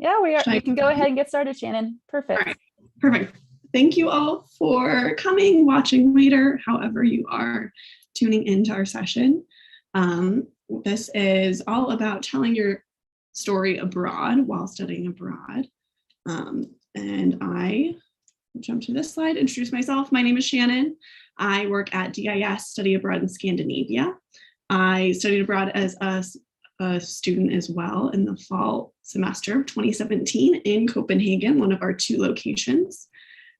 Yeah, we are. Should You can go ahead and get started, Shannon. Perfect. All right, perfect. Thank you all for coming, watching later, however you are tuning into our session. This is all about telling your story abroad while studying abroad. And I will jump to this slide, introduce myself. My name is Shannon. I work at DIS, Study Abroad in Scandinavia. I studied abroad as a student as well in the fall semester of 2017 in Copenhagen, one of our 2 locations.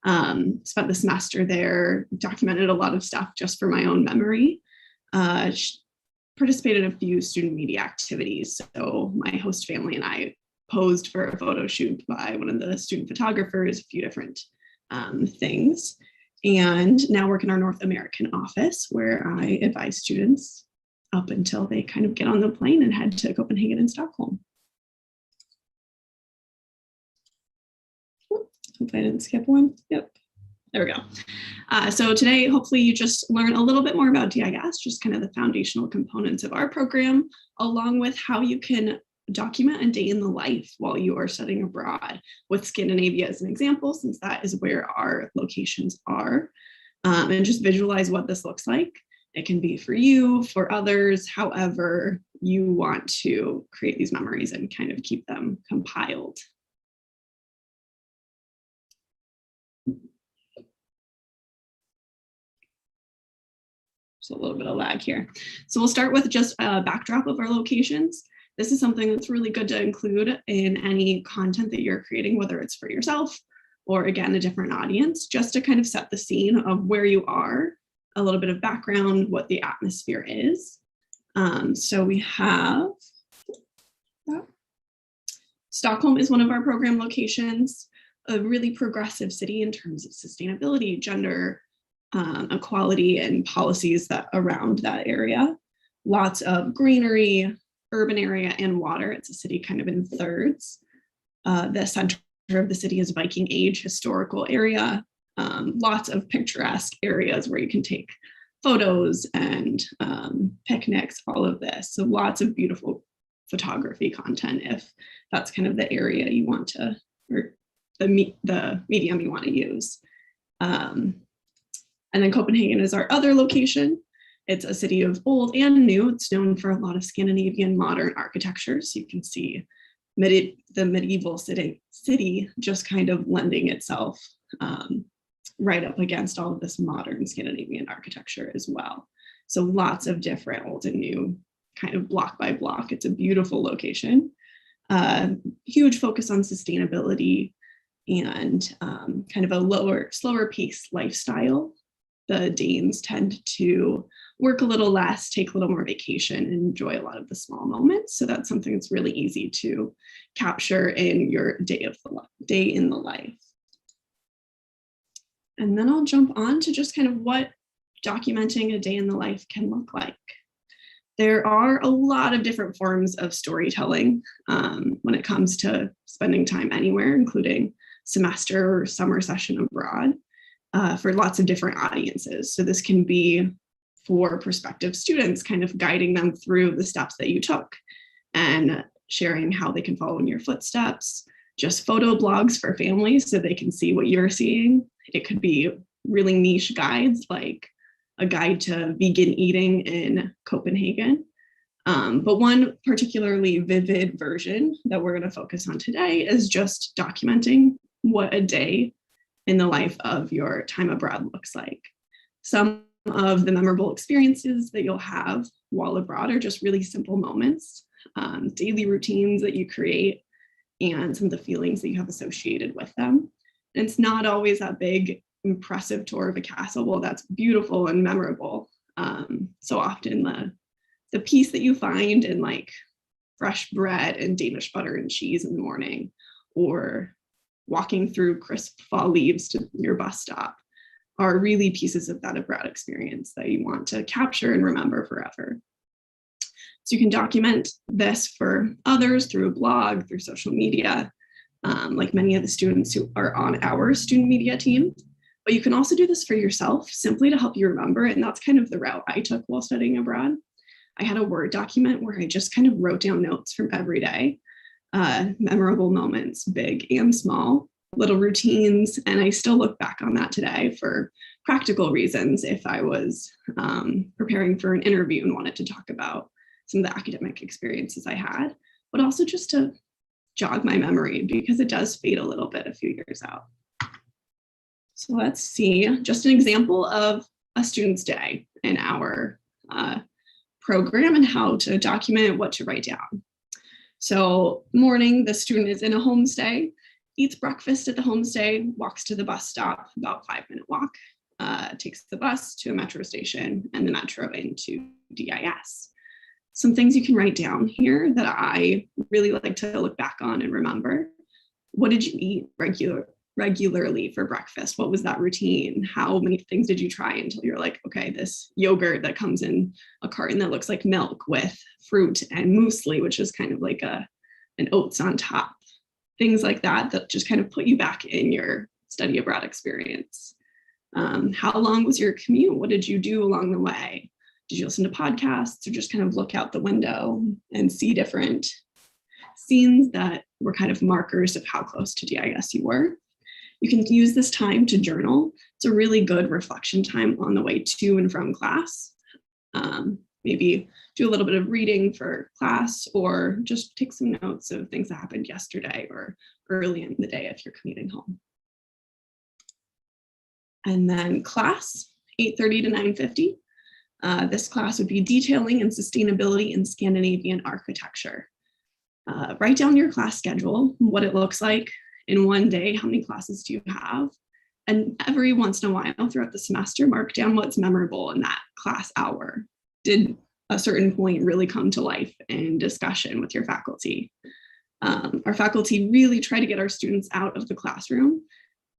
Spent the semester there, documented a lot of stuff just for my own memory. Participated in a few student media activities. So my host family and I posed for a photo shoot by one of the student photographers, a few different things. And now work in our North American office where I advise students up until they kind of get on the plane and head to Copenhagen and Stockholm. Hope I didn't skip one. Yep, there we go. So today, hopefully you just learn a little bit more about DIS, just kind of the foundational components of our program, along with how you can document a day in the life while you are studying abroad, with Scandinavia as an example, since that is where our locations are, and just visualize what this looks like. It can be for you, for others, however you want to create these memories and kind of keep them compiled. So a little bit of lag here. So we'll start with just a backdrop of our locations. This is something that's really good to include in any content that you're creating, whether it's for yourself or, again, a different audience, just to kind of set the scene of where you are, a little bit of background, what the atmosphere is. So we have Stockholm is one of our program locations, a really progressive city in terms of sustainability, gender equality, and policies that around that area. Lots of greenery, urban area, and water. It's a city kind of in thirds. The center of the city is Viking Age historical area. Lots of picturesque areas where you can take photos and picnics, all of this. So lots of beautiful photography content if that's kind of the area you want to, or the medium you want to use. And then Copenhagen is our other location. It's a city of old and new. It's known for a lot of Scandinavian modern architecture. So you can see the medieval city just kind of lending itself right up against all of this modern Scandinavian architecture as well. So lots of different old and new, kind of block by block. It's a beautiful location. Huge focus on sustainability and kind of a slower pace lifestyle. The Danes tend to work a little less, take a little more vacation, and enjoy a lot of the small moments. So that's something that's really easy to capture in your day in the life. And then I'll jump on to just kind of what documenting a day in the life can look like. There are a lot of different forms of storytelling when it comes to spending time anywhere, including semester or summer session abroad, for lots of different audiences. So this can be for prospective students, kind of guiding them through the steps that you took and sharing how they can follow in your footsteps, just photo blogs for families so they can see what you're seeing. It could be really niche guides, like a guide to vegan eating in Copenhagen. But one particularly vivid version that we're going to focus on today is just documenting what a day in the life of your time abroad looks like. Some of the memorable experiences that you'll have while abroad are just really simple moments, daily routines that you create, and some of the feelings that you have associated with them. And it's not always that big, impressive tour of a castle. Well, that's beautiful and memorable. So often the peace that you find in like fresh bread and Danish butter and cheese in the morning, or walking through crisp fall leaves to your bus stop, are really pieces of that abroad experience that you want to capture and remember forever. So you can document this for others through a blog, through social media, like many of the students who are on our student media team. But you can also do this for yourself, simply to help you remember. And that's kind of the route I took while studying abroad. I had a Word document where I just kind of wrote down notes from every day. memorable moments, big and small, little routines. And I still look back on that today for practical reasons if I was preparing for an interview and wanted to talk about some of the academic experiences I had, but also just to jog my memory because it does fade a little bit a few years out. So let's see, just an example of a student's day in our program and how to document what to write down. So morning, the student is in a homestay, eats breakfast at the homestay, walks to the bus stop, about 5-minute walk, takes the bus to a metro station and the metro into DIS. Some things you can write down here that I really like to look back on and remember. What did you eat regularly for breakfast? What was that routine? How many things did you try until you're like, okay, this yogurt that comes in a carton that looks like milk with fruit and muesli, which is kind of like an oats on top. Things like that that just kind of put you back in your study abroad experience. How long was your commute? What did you do along the way? Did you listen to podcasts or just kind of look out the window and see different scenes that were kind of markers of how close to DIS you were? You can use this time to journal. It's a really good reflection time on the way to and from class. Maybe do a little bit of reading for class or just take some notes of things that happened yesterday or early in the day if you're commuting home. And then class, 8:30 to 9:50. This class would be detailing and sustainability in Scandinavian architecture. Write down your class schedule, what it looks like in one day, how many classes do you have? And every once in a while throughout the semester, mark down what's memorable in that class hour. Did a certain point really come to life in discussion with your faculty? Our faculty really try to get our students out of the classroom,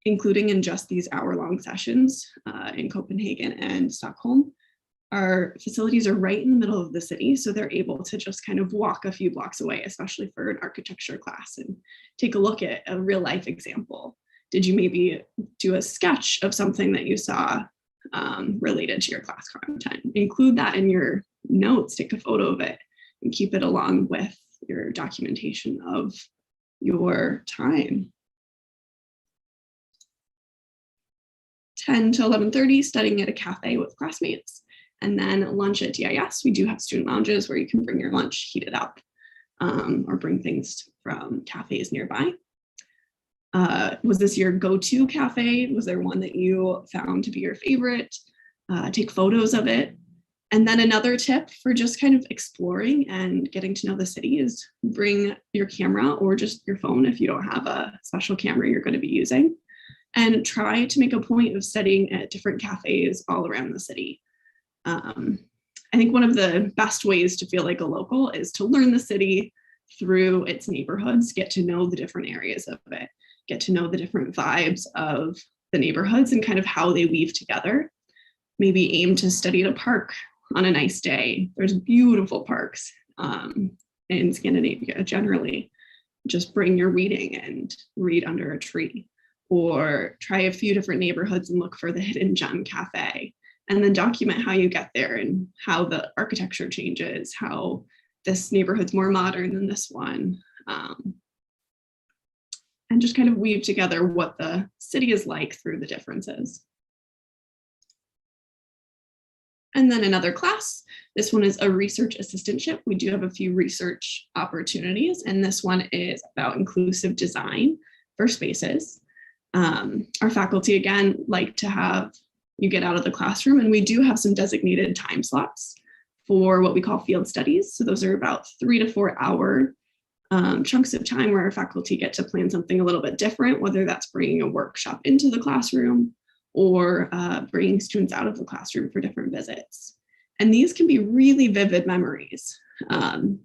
including in just these hour-long sessions in Copenhagen and Stockholm. Our facilities are right in the middle of the city, so they're able to just kind of walk a few blocks away, especially for an architecture class, and take a look at a real life example. Did you maybe do a sketch of something that you saw related to your class content? Include that in your notes, take a photo of it, and keep it along with your documentation of your time. 10 to 11:30, studying at a cafe with classmates. And then lunch at DIS. We do have student lounges where you can bring your lunch, heat it up, or bring things from cafes nearby. Was this your go-to cafe? Was there one that you found to be your favorite? Take photos of it. And then another tip for just kind of exploring and getting to know the city is bring your camera or just your phone if you don't have a special camera you're going to be using, and try to make a point of studying at different cafes all around the city. I think one of the best ways to feel like a local is to learn the city through its neighborhoods, get to know the different areas of it, get to know the different vibes of the neighborhoods and kind of how they weave together. Maybe aim to study at a park on a nice day. There's beautiful parks in Scandinavia generally. Just bring your reading and read under a tree, or try a few different neighborhoods and look for the hidden gem cafe. And then document how you get there and how the architecture changes, how this neighborhood's more modern than this one. And just kind of weave together what the city is like through the differences. And then another class, this one is a research assistantship. We do have a few research opportunities, and this one is about inclusive design for spaces. Our faculty, again, like to have you get out of the classroom, and we do have some designated time slots for what we call field studies. So those are about 3 to 4 hour chunks of time where our faculty get to plan something a little bit different, whether that's bringing a workshop into the classroom or bringing students out of the classroom for different visits. And these can be really vivid memories. And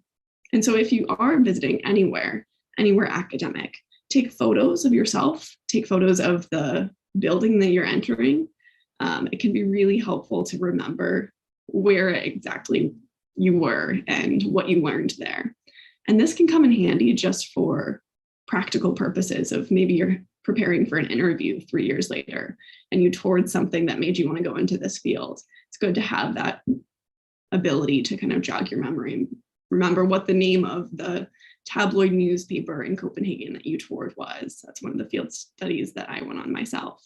so if you are visiting anywhere academic, take photos of yourself, take photos of the building that you're entering. It can be really helpful to remember where exactly you were and what you learned there. And this can come in handy just for practical purposes of maybe you're preparing for an interview 3 years later and you toured something that made you want to go into this field. It's good to have that ability to kind of jog your memory and remember what the name of the tabloid newspaper in Copenhagen that you toured was. That's one of the field studies that I went on myself.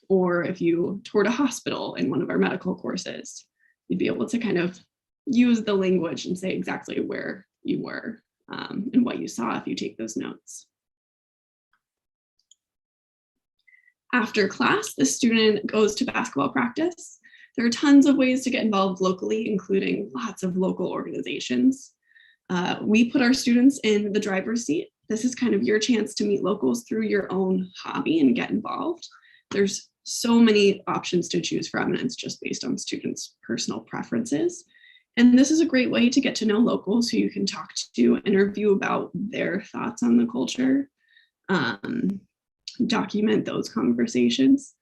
Or if you toured a hospital in one of our medical courses, you'd be able to kind of use the language and say exactly where you were and what you saw if you take those notes. After class, the student goes to basketball practice. There are tons of ways to get involved locally, including lots of local organizations. We put our students in the driver's seat. This is kind of your chance to meet locals through your own hobby and get involved. There's so many options to choose from, and it's just based on students' personal preferences. And this is a great way to get to know locals who you can talk to, interview about their thoughts on the culture, document those conversations.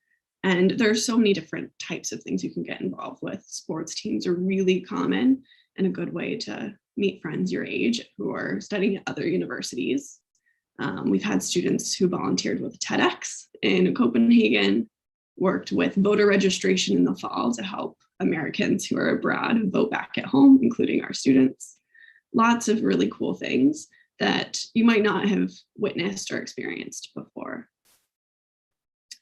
And there's so many different types of things you can get involved with. Sports teams are really common and a good way to meet friends your age who are studying at other universities. We've had students who volunteered with TEDx in Copenhagen, worked with voter registration in the fall to help Americans who are abroad vote back at home, including our students. Lots of really cool things that you might not have witnessed or experienced before.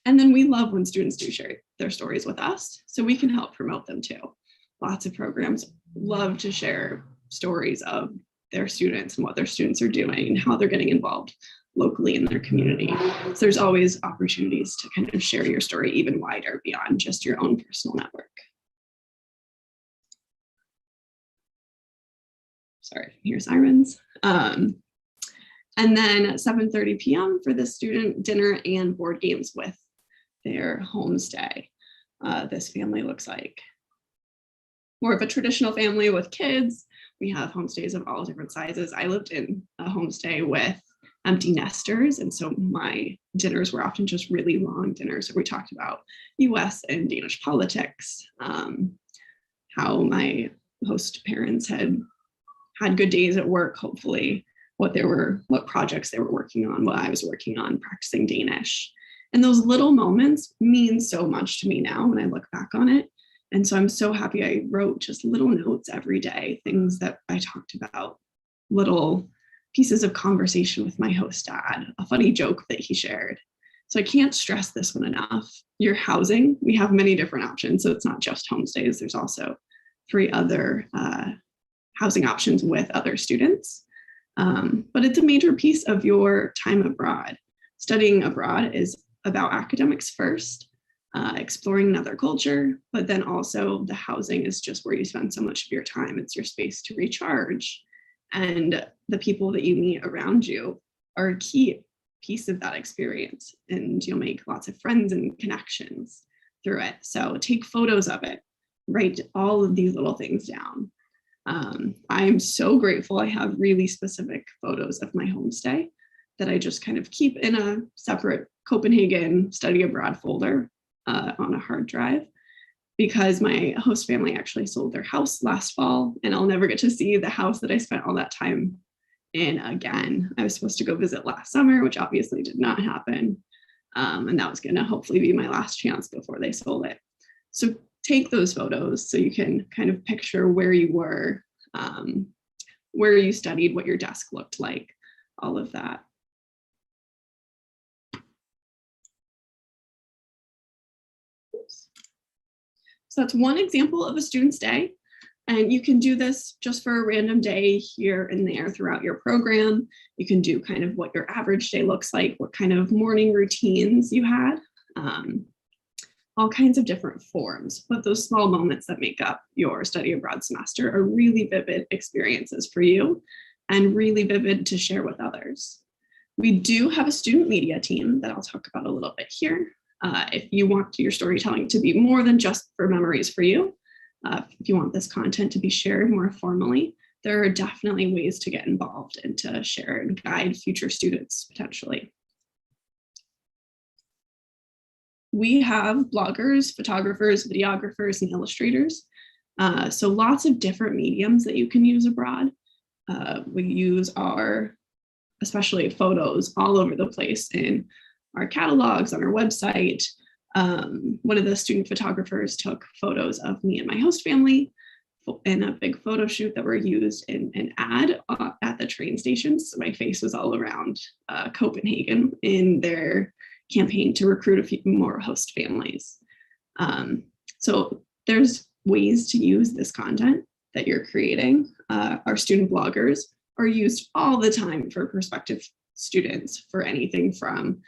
And then we love when students do share their stories with us, so we can help promote them too. Lots of programs love to share stories of their students and what their students are doing and how they're getting involved locally in their community. So there's always opportunities to kind of share your story even wider beyond just your own personal network. Sorry, hear sirens. And then 7:30 p.m. for the student dinner and board games with their homestay. This family looks like more of a traditional family with kids. We have homestays of all different sizes. I lived in a homestay with empty nesters, and so my dinners were often just really long dinners. So we talked about US and Danish politics, how my host parents had good days at work, hopefully, what projects they were working on, what I was working on, practicing Danish. And those little moments mean so much to me now when I look back on it. And so I'm so happy I wrote just little notes every day, things that I talked about, little pieces of conversation with my host dad, a funny joke that he shared. So I can't stress this one enough. Your housing, we have many different options. So it's not just homestays. There's also 3 other housing options with other students. But it's a major piece of your time abroad. Studying abroad is about academics first, exploring another culture, but then also the housing is just where you spend so much of your time. It's your space to recharge. And the people that you meet around you are a key piece of that experience. And you'll make lots of friends and connections through it. So take photos of it, write all of these little things down. I'm so grateful I have really specific photos of my homestay that I just kind of keep in a separate Copenhagen study abroad folder on a hard drive, because my host family actually sold their house last fall, and I'll never get to see the house that I spent all that time in again. I was supposed to go visit last summer, which obviously did not happen. And that was gonna hopefully be my last chance before they sold it. So take those photos so you can kind of picture where you were, where you studied, what your desk looked like, all of that. So that's one example of a student's day. And you can do this just for a random day here and there throughout your program. You can do kind of what your average day looks like, what kind of morning routines you had, all kinds of different forms. But those small moments that make up your study abroad semester are really vivid experiences for you and really vivid to share with others. We do have a student media team that I'll talk about a little bit here. If you want your storytelling to be more than just for memories for you, if you want this content to be shared more formally, there are definitely ways to get involved and to share and guide future students potentially. We have bloggers, photographers, videographers, and illustrators. So lots of different mediums that you can use abroad. We use especially photos all over the place in our catalogs, on our website. One of the student photographers took photos of me and my host family in a big photo shoot that were used in an ad at the train stations. So my face was all around Copenhagen in their campaign to recruit a few more host families. So there's ways to use this content that you're creating. Our student bloggers are used all the time for prospective students for anything from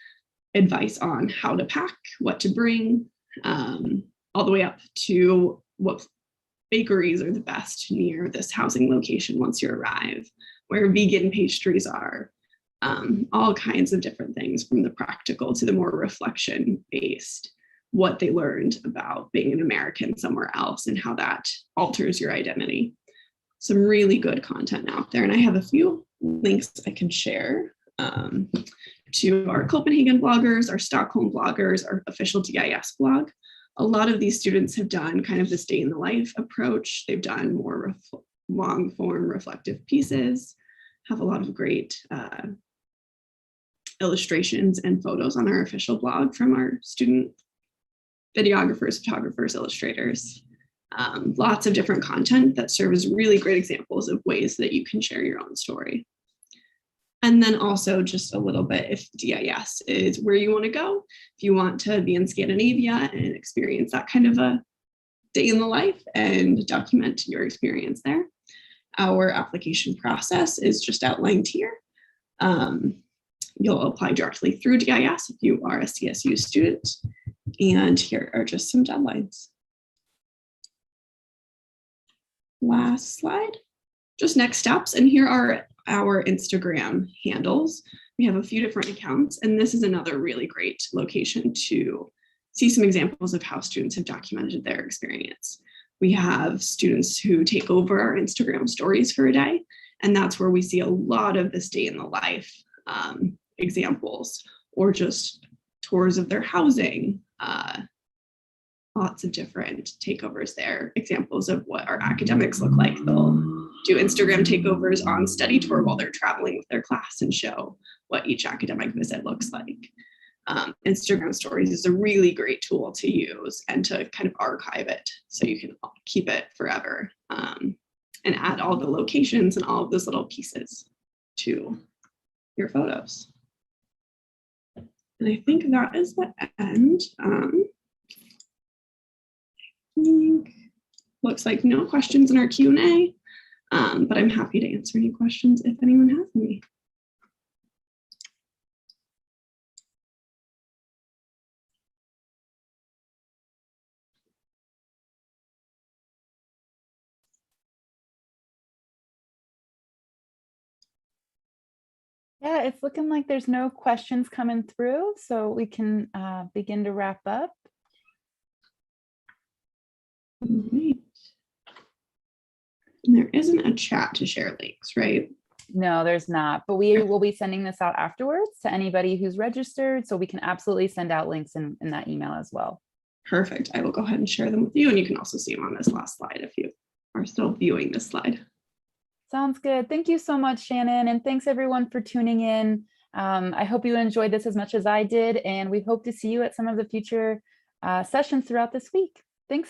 advice on how to pack, what to bring, all the way up to what bakeries are the best near this housing location once you arrive, where vegan pastries are, all kinds of different things, from the practical to the more reflection-based, what they learned about being an American somewhere else and how that alters your identity. Some really good content out there. And I have a few links I can share to our Copenhagen bloggers, our Stockholm bloggers, our official DIS blog. A lot of these students have done kind of this day in the life approach. They've done more long form reflective pieces, have a lot of great illustrations and photos on our official blog from our student videographers, photographers, illustrators. Lots of different content that serve as really great examples of ways that you can share your own story. And then also just a little bit, if DIS is where you want to go, if you want to be in Scandinavia and experience that kind of a day in the life and document your experience there, our application process is just outlined here. You'll apply directly through DIS if you are a CSU student. And here are just some deadlines. Last slide, just next steps. And here are our Instagram handles. We have a few different accounts, and this is another really great location to see some examples of how students have documented their experience. We have students who take over our Instagram stories for a day, and that's where we see a lot of this day in the life examples, or just tours of their housing, lots of different takeovers there, examples of what our academics look like. They'll do Instagram takeovers on study tour while they're traveling with their class and show what each academic visit looks like. Instagram stories is a really great tool to use and to kind of archive it so you can keep it forever, and add all the locations and all of those little pieces to your photos. And I think that is the end. Looks like no questions in our Q&A, but I'm happy to answer any questions if anyone has any. Yeah, it's looking like there's no questions coming through, so we can begin to wrap up. All right. And there isn't a chat to share links, right? No, there's not, but we will be sending this out afterwards to anybody who's registered, so we can absolutely send out links in that email as well. Perfect. I will go ahead and share them with you, and you can also see them on this last slide if you are still viewing this slide. Sounds good. Thank you so much, Shannon, and thanks everyone for tuning in. I hope you enjoyed this as much as I did, and we hope to see you at some of the future sessions throughout this week. Thanks.